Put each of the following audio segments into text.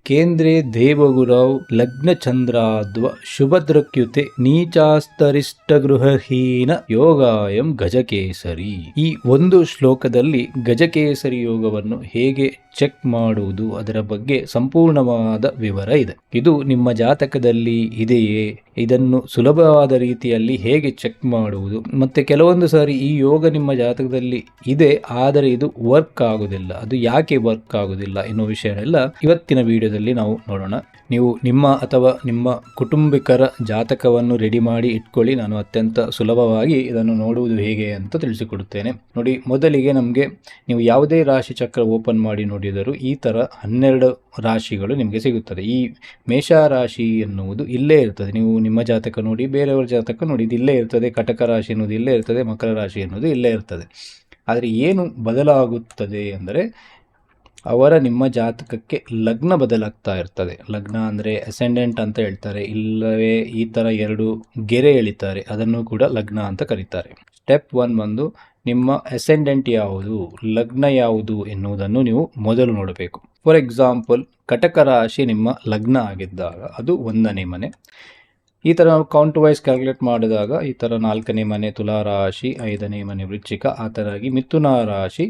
ಕೇಂದ್ರೇ ದೇವಗುರೌ ಲಗ್ನಚಂದ್ರಾದ್ವ ಶುಭದೃಕ್ಯುತೆ ನೀಚಾಸ್ತರಿಷ್ಟಗೃಹಹೀನ ಯೋಗಾಯಂ ಗಜಕೇಸರಿ. ಈ ಒಂದು ಶ್ಲೋಕದಲ್ಲಿ ಗಜಕೇಸರಿ ಯೋಗವನ್ನು ಹೇಗೆ ಚೆಕ್ ಮಾಡುವುದು ಅದರ ಬಗ್ಗೆ ಸಂಪೂರ್ಣವಾದ ವಿವರ ಇದೆ. ಇದು ನಿಮ್ಮ ಜಾತಕದಲ್ಲಿ ಇದೆಯೇ, ಇದನ್ನು ಸುಲಭವಾದ ರೀತಿಯಲ್ಲಿ ಹೇಗೆ ಚೆಕ್ ಮಾಡುವುದು, ಮತ್ತೆ ಕೆಲವೊಂದು ಸಾರಿ ಈ ಯೋಗ ನಿಮ್ಮ ಜಾತಕದಲ್ಲಿ ಇದೆ ಆದರೆ ಇದು ವರ್ಕ್ ಆಗುವುದಿಲ್ಲ, ಅದು ಯಾಕೆ ವರ್ಕ್ ಆಗುವುದಿಲ್ಲ ಎನ್ನುವ ವಿಷಯನೆಲ್ಲ ಇವತ್ತಿನ ವಿಡಿಯೋದಲ್ಲಿ ನಾವು ನೋಡೋಣ. ನೀವು ನಿಮ್ಮ ಅಥವಾ ನಿಮ್ಮ ಕುಟುಂಬಿಕರ ಜಾತಕವನ್ನು ರೆಡಿ ಮಾಡಿ ಇಟ್ಕೊಳ್ಳಿ. ನಾನು ಅತ್ಯಂತ ಸುಲಭವಾಗಿ ಇದನ್ನು ನೋಡುವುದು ಹೇಗೆ ಅಂತ ತಿಳಿಸಿಕೊಡುತ್ತೇನೆ. ನೋಡಿ, ಮೊದಲಿಗೆ ನಮಗೆ ನೀವು ಯಾವುದೇ ರಾಶಿ ಚಕ್ರ ಓಪನ್ ಮಾಡಿ ನೋಡಿದರೂ ಈ ಥರ 12 ರಾಶಿಗಳು ನಿಮಗೆ ಸಿಗುತ್ತದೆ. ಈ ಮೇಷ ರಾಶಿ ಎನ್ನುವುದು ಇಲ್ಲೇ ಇರ್ತದೆ. ನೀವು ನಿಮ್ಮ ಜಾತಕ ನೋಡಿ, ಬೇರೆಯವರ ಜಾತಕ ನೋಡಿ, ಇದು ಇಲ್ಲೇ ಇರ್ತದೆ. ಕಟಕ ರಾಶಿ ಎನ್ನುವುದು ಇಲ್ಲೇ ಇರ್ತದೆ, ಮಕರ ರಾಶಿ ಎನ್ನುವುದು ಇಲ್ಲೇ ಇರ್ತದೆ. ಆದರೆ ಏನು ಬದಲಾಗುತ್ತದೆ ಅಂದರೆ ಅವರ ನಿಮ್ಮ ಜಾತಕಕ್ಕೆ ಲಗ್ನ ಬದಲಾಗ್ತಾ ಇರ್ತದೆ. ಲಗ್ನ ಅಂದರೆ ಅಸೆಂಡೆಂಟ್ ಅಂತ ಹೇಳ್ತಾರೆ, ಇಲ್ಲವೇ ಈ ಥರ 2 ಗೆರೆ ಎಳಿತಾರೆ, ಅದನ್ನು ಕೂಡ ಲಗ್ನ ಅಂತ ಕರೀತಾರೆ. ಸ್ಟೆಪ್ 1 ಬಂದು ನಿಮ್ಮ ಅಸೆಂಡೆಂಟ್ ಯಾವುದು, ಲಗ್ನ ಯಾವುದು ಎನ್ನುವುದನ್ನು ನೀವು ಮೊದಲು ನೋಡಬೇಕು. ಫಾರ್ ಎಕ್ಸಾಂಪಲ್, ಕಟಕ ರಾಶಿ ನಿಮ್ಮ ಲಗ್ನ ಆಗಿದ್ದಾಗ ಅದು 1ನೇ ಮನೆ. ಈ ಥರ ನಾವು ಕೌಂಟ್ ವೈಸ್ ಕ್ಯಾಲ್ಕುಲೇಟ್ ಮಾಡಿದಾಗ ಈ ಥರ 4ನೇ ಮನೆ ತುಲಾ ರಾಶಿ, 5ನೇ ಮನೆ ವೃಶ್ಚಿಕ, ಆ ಥರಾಗಿ ಮಿಥುನ ರಾಶಿ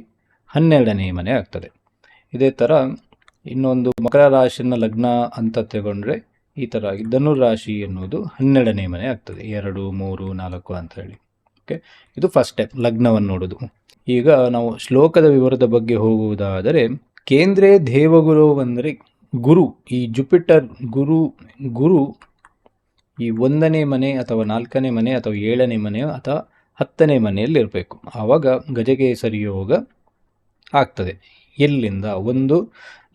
12ನೇ ಮನೆ ಆಗ್ತದೆ. ಇದೇ ಥರ ಇನ್ನೊಂದು ಮಕರ ರಾಶಿನ ಲಗ್ನ ಅಂತ ತಗೊಂಡ್ರೆ ಈ ಥರ ಧನು ರಾಶಿ ಎನ್ನುವುದು 12ನೇ ಮನೆ ಆಗ್ತದೆ. 2, 3, 4 ಅಂತ ಹೇಳಿ. ಓಕೆ, ಇದು ಫಸ್ಟ್ ಸ್ಟೆಪ್, ಲಗ್ನವನ್ನು ನೋಡೋದು. ಈಗ ನಾವು ಶ್ಲೋಕದ ವಿವರದ ಬಗ್ಗೆ ಹೋಗುವುದಾದರೆ, ಕೇಂದ್ರೇ ದೇವಗುರು ಅಂದರೆ ಗುರು, ಈ ಜುಪಿಟರ್ ಗುರು ಈ 1ನೇ ಮನೆ ಅಥವಾ 4ನೇ ಮನೆ ಅಥವಾ 7ನೇ ಮನೆ ಅಥವಾ 10ನೇ ಮನೆಯಲ್ಲಿ ಇರಬೇಕು. ಆವಾಗ ಗಜಕೇಸರಿ ಯೋಗ ಆಗ್ತದೆ. ಎಲ್ಲಿಂದ? ಒಂದು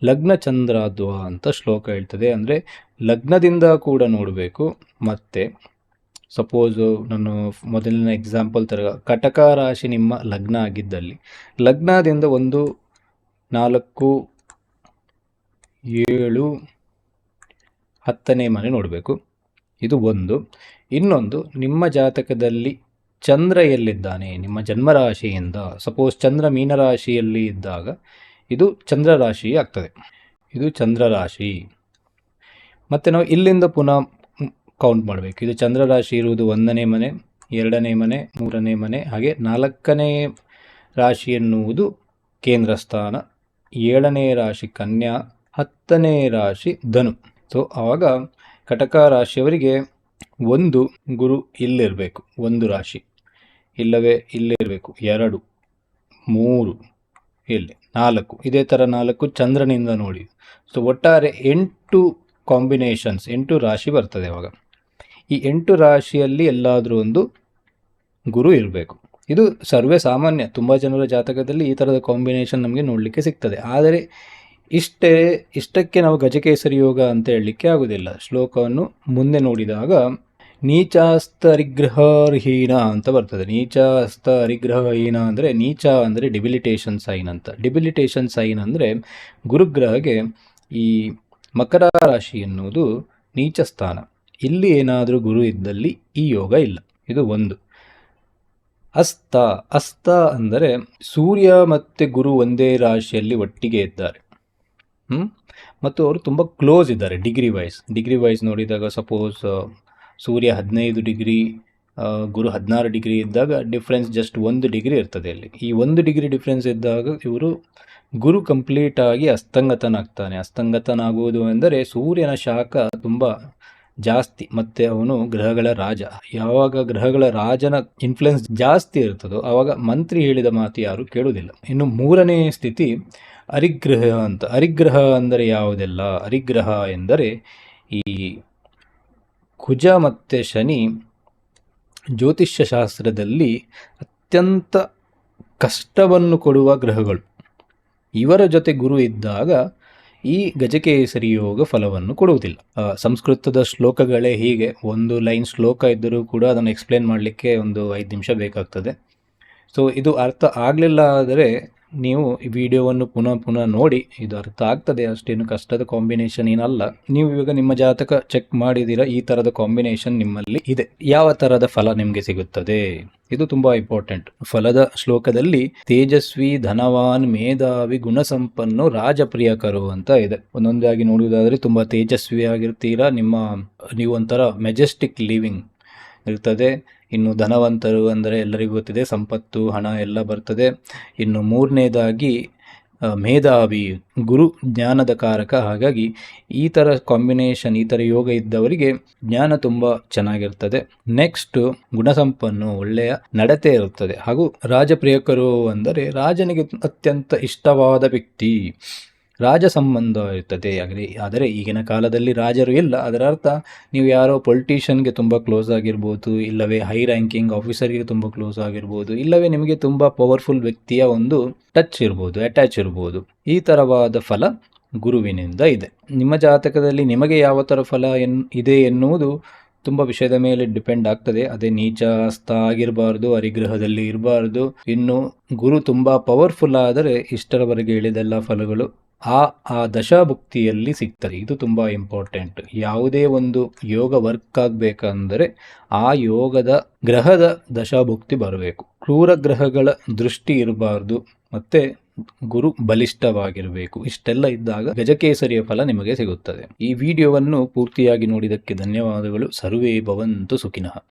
ಲಗ್ನ ಚಂದ್ರಾದ್ವ ಅಂತ ಶ್ಲೋಕ ಹೇಳ್ತದೆ. ಅಂದರೆ ಲಗ್ನದಿಂದ ಕೂಡ ನೋಡಬೇಕು. ಮತ್ತು ಸಪೋಸು ನಾನು ಮೊದಲಿನ ಎಕ್ಸಾಂಪಲ್ ಥರ ಕಟಕ ರಾಶಿ ನಿಮ್ಮ ಲಗ್ನ ಆಗಿದ್ದಲ್ಲಿ ಲಗ್ನದಿಂದ 1, 4, 7, 10ನೇ ಮನೆ ನೋಡಬೇಕು. ಇದು ಒಂದು. ಇನ್ನೊಂದು, ನಿಮ್ಮ ಜಾತಕದಲ್ಲಿ ಚಂದ್ರ ಎಲ್ಲಿದ್ದಾನೆ ನಿಮ್ಮ ಜನ್ಮರಾಶಿಯಿಂದ. ಸಪೋಸ್ ಚಂದ್ರ ಮೀನರಾಶಿಯಲ್ಲಿ ಇದ್ದಾಗ ಇದು ಚಂದ್ರ ರಾಶಿ ಆಗ್ತದೆ. ಇದು ಚಂದ್ರ ರಾಶಿ. ಮತ್ತು ನಾವು ಇಲ್ಲಿಂದ ಪುನಃ ಕೌಂಟ್ ಮಾಡಬೇಕು. ಇದು ಚಂದ್ರ ರಾಶಿ ಇರುವುದು 1ನೇ ಮನೆ, 2ನೇ ಮನೆ, 3ನೇ ಮನೆ, ಹಾಗೆ 4ನೇ ರಾಶಿ ಎನ್ನುವುದು ಕೇಂದ್ರ ಸ್ಥಾನ, 7ನೇ ರಾಶಿ ಕನ್ಯಾ, 10ನೇ ರಾಶಿ ಧನು. ಸೊ ಆವಾಗ ಕಟಕ ರಾಶಿಯವರಿಗೆ 1 ಗುರು ಇಲ್ಲಿರಬೇಕು, 1 ರಾಶಿ, ಇಲ್ಲವೇ ಇಲ್ಲಿರಬೇಕು 2, 3, ಇಲ್ಲಿ 4, ಇದೇ ಥರ 4 ಚಂದ್ರನಿಂದ ನೋಡಿ. ಸೊ ಒಟ್ಟಾರೆ 8 ಕಾಂಬಿನೇಷನ್ಸ್, 8 ರಾಶಿ ಬರ್ತದೆ. ಅವಾಗ ಈ 8 ರಾಶಿಯಲ್ಲಿ ಎಲ್ಲಾದರೂ ಒಂದು ಗುರು ಇರಬೇಕು. ಇದು ಸರ್ವೇ ಸಾಮಾನ್ಯ, ತುಂಬ ಜನರ ಜಾತಕದಲ್ಲಿ ಈ ಥರದ ಕಾಂಬಿನೇಷನ್ ನಮಗೆ ನೋಡಲಿಕ್ಕೆ ಸಿಗ್ತದೆ. ಆದರೆ ಇಷ್ಟಕ್ಕೆ ನಾವು ಗಜಕೇಸರಿ ಯೋಗ ಅಂತ ಹೇಳಲಿಕ್ಕೆ ಆಗೋದಿಲ್ಲ. ಶ್ಲೋಕವನ್ನು ಮುಂದೆ ನೋಡಿದಾಗ ನೀಚಾಸ್ತರಿಗ್ರಹಹೀನ ಅಂತ ಬರ್ತದೆ. ನೀಚಾಸ್ತರಿಗ್ರಹಹೀನ ಅಂದರೆ, ನೀಚ ಅಂದರೆ ಡಿಬಿಲಿಟೇಷನ್ ಸೈನ್ ಅಂತ. ಡಿಬಿಲಿಟೇಷನ್ ಸೈನ್ ಅಂದರೆ ಗುರುಗ್ರಹಗೆ ಈ ಮಕರ ರಾಶಿ ಎನ್ನುವುದು ನೀಚ ಸ್ಥಾನ. ಇಲ್ಲಿ ಏನಾದರೂ ಗುರು ಇದ್ದಲ್ಲಿ ಈ ಯೋಗ ಇಲ್ಲ. ಇದು ಒಂದು. ಅಸ್ತ ಅಂದರೆ ಸೂರ್ಯ ಮತ್ತು ಗುರು ಒಂದೇ ರಾಶಿಯಲ್ಲಿ ಒಟ್ಟಿಗೆ ಇದ್ದಾರೆ, ಮತ್ತು ಅವರು ತುಂಬ ಕ್ಲೋಸ್ ಇದ್ದಾರೆ ಡಿಗ್ರಿ ವೈಸ್ ನೋಡಿದಾಗ. ಸಪೋಸ್ ಸೂರ್ಯ 15 ಡಿಗ್ರಿ, ಗುರು 16 ಡಿಗ್ರಿ ಇದ್ದಾಗ ಡಿಫ್ರೆನ್ಸ್ ಜಸ್ಟ್ 1 ಡಿಗ್ರಿ ಇರ್ತದೆ. ಅಲ್ಲಿ ಈ 1 ಡಿಗ್ರಿ ಡಿಫ್ರೆನ್ಸ್ ಇದ್ದಾಗ ಗುರು ಕಂಪ್ಲೀಟಾಗಿ ಅಸ್ತಂಗತನಾಗ್ತಾನೆ. ಅಸ್ತಂಗತನಾಗುವುದು ಎಂದರೆ ಸೂರ್ಯನ ಶಾಖ ತುಂಬ ಜಾಸ್ತಿ, ಮತ್ತು ಅವನು ಗ್ರಹಗಳ ರಾಜ. ಯಾವಾಗ ಗ್ರಹಗಳ ರಾಜನ ಇನ್ಫ್ಲುಯೆನ್ಸ್ ಜಾಸ್ತಿ ಇರ್ತದೋ ಆವಾಗ ಮಂತ್ರಿ ಹೇಳಿದ ಮಾತು ಯಾರು ಕೇಳುವುದಿಲ್ಲ. ಇನ್ನು 3ನೇ ಸ್ಥಿತಿ ಅರಿಗ್ರಹ ಅಂತ. ಅರಿಗ್ರಹ ಅಂದರೆ ಯಾವುದೆಲ್ಲ? ಅರಿಗ್ರಹ ಎಂದರೆ ಈ ಕುಜ ಮತ್ತು ಶನಿ ಜ್ಯೋತಿಷ್ಯ ಶಾಸ್ತ್ರದಲ್ಲಿ ಅತ್ಯಂತ ಕಷ್ಟವನ್ನು ಕೊಡುವ ಗ್ರಹಗಳು. ಇವರ ಜೊತೆ ಗುರು ಇದ್ದಾಗ ಈ ಗಜಕೇಸರಿ ಯೋಗ ಫಲವನ್ನು ಕೊಡುವುದಿಲ್ಲ. ಸಂಸ್ಕೃತದ ಶ್ಲೋಕಗಳೇ ಹೀಗೆ. 1 ಲೈನ್ ಶ್ಲೋಕ ಇದ್ದರೂ ಕೂಡ ಅದನ್ನು ಎಕ್ಸ್ಪ್ಲೇನ್ ಮಾಡಲಿಕ್ಕೆ ಒಂದು 5 ನಿಮಿಷ ಬೇಕಾಗ್ತದೆ. ಸೊ ಇದು ಅರ್ಥ ಆಗಲಿಲ್ಲ ಆದರೆ ನೀವು ಈ ವಿಡಿಯೋವನ್ನು ಪುನಃ ಪುನಃ ನೋಡಿ, ಇದು ಅರ್ಥ ಆಗ್ತದೆ, ಅಷ್ಟೇನು ಕಷ್ಟದ ಕಾಂಬಿನೇಷನ್ ಏನಲ್ಲ. ನೀವು ಇವಾಗ ನಿಮ್ಮ ಜಾತಕ ಚೆಕ್ ಮಾಡಿದ್ದೀರಾ, ಈ ತರದ ಕಾಂಬಿನೇಷನ್ ನಿಮ್ಮಲ್ಲಿ ಇದೆ, ಯಾವ ತರದ ಫಲ ನಿಮಗೆ ಸಿಗುತ್ತದೆ, ಇದು ತುಂಬಾ ಇಂಪಾರ್ಟೆಂಟ್. ಫಲದ ಶ್ಲೋಕದಲ್ಲಿ ತೇಜಸ್ವಿ, ಧನವಾನ್, ಮೇಧಾವಿ, ಗುಣಸಂಪನ್ನು, ರಾಜಪ್ರಿಯಕರು ಅಂತ ಇದೆ. ಒಂದೊಂದಾಗಿ ನೋಡುವುದಾದ್ರೆ ತುಂಬಾ ತೇಜಸ್ವಿ ಆಗಿರ್ತೀರಾ, ನೀವು ಒಂಥರ ಮೆಜೆಸ್ಟಿಕ್ ಲಿವಿಂಗ್ ಇರ್ತದೆ. ಇನ್ನು ಧನವಂತರು ಅಂದರೆ ಎಲ್ಲರಿಗೂ ಗೊತ್ತಿದೆ, ಸಂಪತ್ತು, ಹಣ ಎಲ್ಲ ಬರ್ತದೆ. ಇನ್ನು ಮೂರನೇದಾಗಿ ಮೇಧಾವಿ, ಗುರು ಜ್ಞಾನದ ಕಾರಕ. ಹಾಗಾಗಿ ಈ ಥರ ಕಾಂಬಿನೇಷನ್, ಈ ಥರ ಯೋಗ ಇದ್ದವರಿಗೆ ಜ್ಞಾನ ತುಂಬ ಚೆನ್ನಾಗಿರ್ತದೆ. ನೆಕ್ಸ್ಟ್ ಗುಣಸಂಪನ್ನು, ಒಳ್ಳೆಯ ನಡತೆ ಇರುತ್ತದೆ. ಹಾಗೂ ರಾಜಪ್ರಿಯಕರು ಅಂದರೆ ರಾಜನಿಗೆ ಅತ್ಯಂತ ಇಷ್ಟವಾದ ವ್ಯಕ್ತಿ, ರಾಜ ಸಂಬಂಧ ಇರ್ತದೆ. ಆದರೆ ಈಗಿನ ಕಾಲದಲ್ಲಿ ರಾಜರು ಇಲ್ಲ, ಅದರ ಅರ್ಥ ನೀವು ಯಾರೋ ಪೊಲಿಟಿಷಿಯನ್ಗೆ ತುಂಬ ಕ್ಲೋಸ್ ಆಗಿರ್ಬೋದು, ಇಲ್ಲವೇ ಹೈ ರ್ಯಾಂಕಿಂಗ್ ಆಫೀಸರ್ಗೆ ತುಂಬ ಕ್ಲೋಸ್ ಆಗಿರ್ಬೋದು, ಇಲ್ಲವೇ ನಿಮಗೆ ತುಂಬ ಪವರ್ಫುಲ್ ವ್ಯಕ್ತಿಯ ಒಂದು ಟಚ್ ಇರ್ಬೋದು, ಅಟ್ಯಾಚ್ ಇರ್ಬೋದು. ಈ ಥರವಾದ ಫಲ ಗುರುವಿನಿಂದ ಇದೆ. ನಿಮ್ಮ ಜಾತಕದಲ್ಲಿ ನಿಮಗೆ ಯಾವ ಥರ ಫಲ ಇದೆ ಎನ್ನುವುದು ತುಂಬ ವಿಷಯದ ಮೇಲೆ ಡಿಪೆಂಡ್ ಆಗ್ತದೆ. ಅದೇ ನೀಚ ಹಸ್ತ ಆಗಿರಬಾರ್ದು, ಹರಿಗ್ರಹದಲ್ಲಿ ಇರಬಾರ್ದು. ಇನ್ನು ಗುರು ತುಂಬ ಪವರ್ಫುಲ್ ಆದರೆ ಇಷ್ಟರವರೆಗೆ ಹೇಳಿದೆಲ್ಲ ಫಲಗಳು ಆ ದಶಾಭುಕ್ತಿಯಲ್ಲಿ ಸಿಗ್ತದೆ. ಇದು ತುಂಬ ಇಂಪಾರ್ಟೆಂಟ್. ಯಾವುದೇ ಒಂದು ಯೋಗ ವರ್ಕ್ ಆಗಬೇಕಂದರೆ ಆ ಯೋಗದ ಗ್ರಹದ ದಶಾಭುಕ್ತಿ ಬರಬೇಕು. ಕ್ರೂರ ಗ್ರಹಗಳ ದೃಷ್ಟಿ ಇರಬಾರ್ದು, ಮತ್ತೆ ಗುರು ಬಲಿಷ್ಠವಾಗಿರಬೇಕು. ಇಷ್ಟೆಲ್ಲ ಇದ್ದಾಗ ಗಜಕೇಸರಿಯ ಫಲ ನಿಮಗೆ ಸಿಗುತ್ತದೆ. ಈ ವಿಡಿಯೋವನ್ನು ಪೂರ್ತಿಯಾಗಿ ನೋಡಿದ್ದಕ್ಕೆ ಧನ್ಯವಾದಗಳು. ಸರ್ವೇ ಭವಂತು ಸುಖಿನಃ.